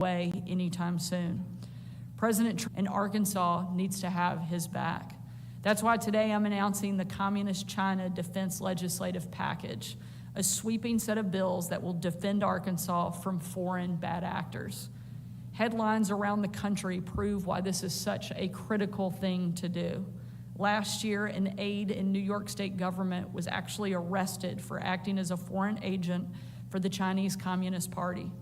away anytime soon. President Trump in Arkansas needs to have his back. That's why today I'm announcing the Communist China Defense Legislative Package, a sweeping set of bills that will defend Arkansas from foreign bad actors. Headlines around the country prove why this is such a critical thing to do. Last year, an aide in New York State government was actually arrested for acting as a foreign agent for the Chinese Communist Party.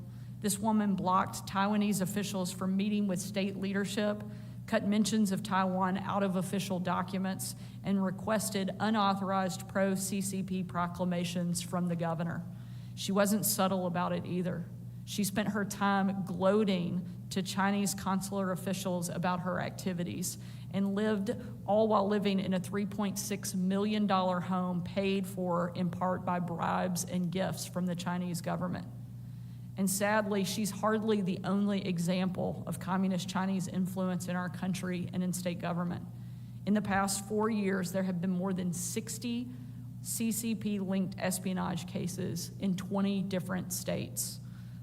This woman blocked Taiwanese officials from meeting with state leadership, cut mentions of Taiwan out of official documents, and requested unauthorized pro-CCP proclamations from the governor. She wasn't subtle about it either. She spent her time gloating to Chinese consular officials about her activities and lived all while living in a $3.6 million home paid for in part by bribes and gifts from the Chinese government. And sadly, she's hardly the only example of communist Chinese influence in our country and in state government. In the past 4 years, there have been more than 60 CCP-linked espionage cases in 20 different states.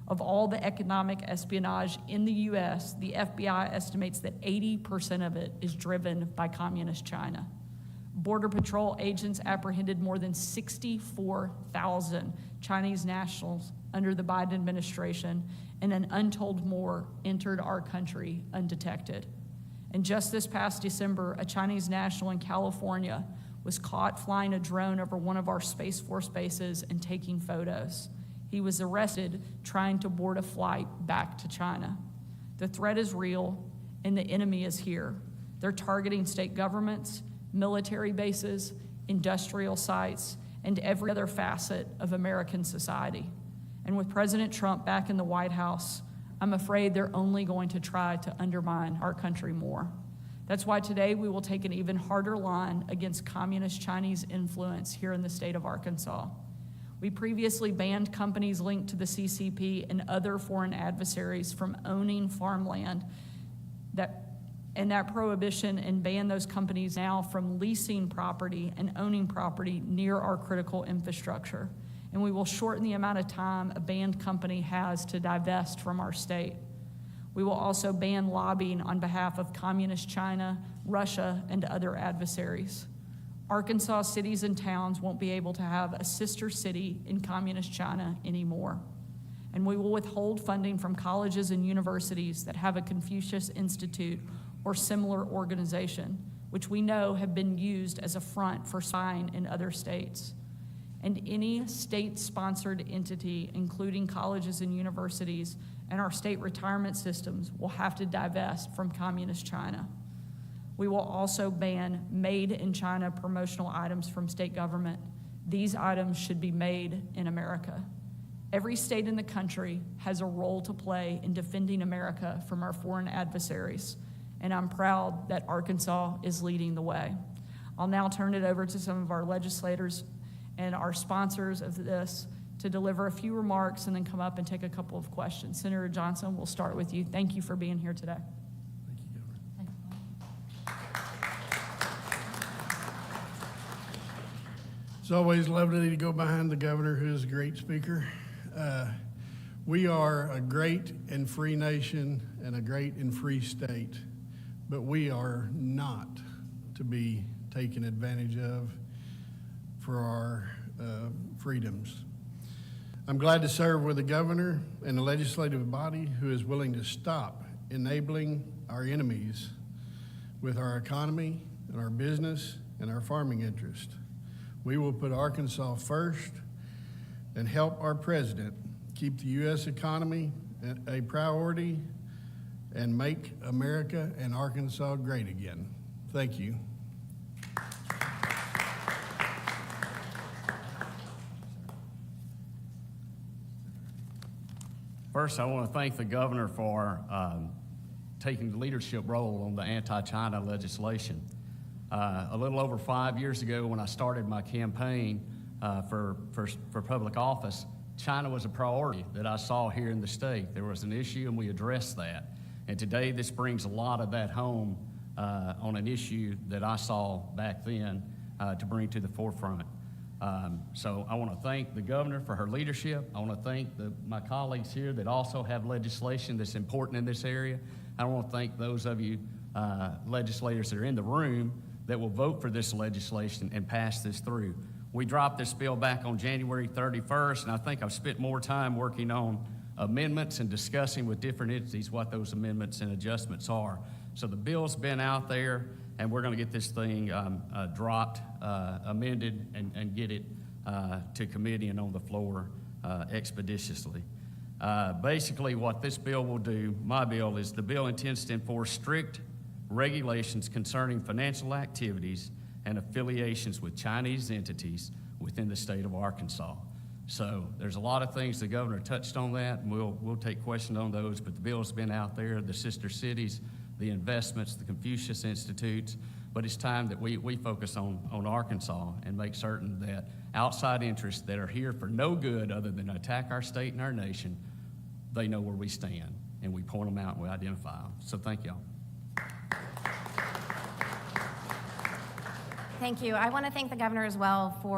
Of all the economic espionage in the U.S., the FBI estimates that 80% of it is driven by communist China. Border Patrol agents apprehended more than 64,000 Chinese nationals under the Biden administration, and an untold more entered our country undetected. And just this past December, a Chinese national in California was caught flying a drone over one of our Space Force bases and taking photos. He was arrested trying to board a flight back to China. The threat is real, and the enemy is here. They're targeting state governments, military bases, industrial sites, and every other facet of American society. And with President Trump back in the White House, I'm afraid they're only going to try to undermine our country more. That's why today we will take an even harder line against communist Chinese influence here in the state of Arkansas. We previously banned companies linked to the CCP and other foreign adversaries from owning farmland, and that prohibition and ban those companies now from leasing property and owning property near our critical infrastructure. And we will shorten the amount of time a banned company has to divest from our state. We will also ban lobbying on behalf of communist China, Russia, and other adversaries. Arkansas cities and towns won't be able to have a sister city in communist China anymore. And we will withhold funding from colleges and universities that have a Confucius Institute or similar organization, which we know have been used as a front for spying in other states. And any state-sponsored entity, including colleges and universities, and our state retirement systems will have to divest from communist China. We will also ban made-in-China promotional items from state government. These items should be made in America. Every state in the country has a role to play in defending America from our foreign adversaries, and I'm proud that Arkansas is leading the way. I'll now turn it over to some of our legislators and our sponsors of this to deliver a few remarks and then come up and take a couple of questions. Senator Johnson, we'll start with you. Thank you for being here today. Thank you, Governor. It's always lovely to go behind the governor, who is a great speaker. We are a great and free nation and a great and free state, but we are not to be taken advantage of for our freedoms. I'm glad to serve with a governor and a legislative body who is willing to stop enabling our enemies with our economy and our business and our farming interest. We will put Arkansas first and help our president keep the U.S. economy a priority and make America and Arkansas great again. Thank you. First, I want to thank the governor for taking the leadership role on the anti-China legislation. A little over 5 years ago, when I started my campaign for public office, China was a priority that I saw here in the state. There was an issue, and we addressed that. And today, this brings a lot of that home on an issue that I saw back then to bring to the forefront. So I want to thank the governor for her leadership. I want to thank my colleagues here that also have legislation that's important in this area. I want to thank those of you legislators that are in the room that will vote for this legislation and pass this through. We dropped this bill back on January 31st, and I think I've spent more time working on amendments and discussing with different entities what those amendments and adjustments are. So the bill's been out there, and we're going to get this thing dropped, amended, and get it to committee and on the floor expeditiously. Basically, what this bill will do, my bill, is the bill intends to enforce strict regulations concerning financial activities and affiliations with Chinese entities within the state of Arkansas. So there's a lot of things the governor touched on that, and we'll take questions on those, but the bill's been out there, the sister cities, the investments, the Confucius Institutes, but it's time that we focus on Arkansas and make certain that outside interests that are here for no good other than to attack our state and our nation, they know where we stand, and we point them out and we identify them. So thank y'all. Thank you. I want to thank the governor as well for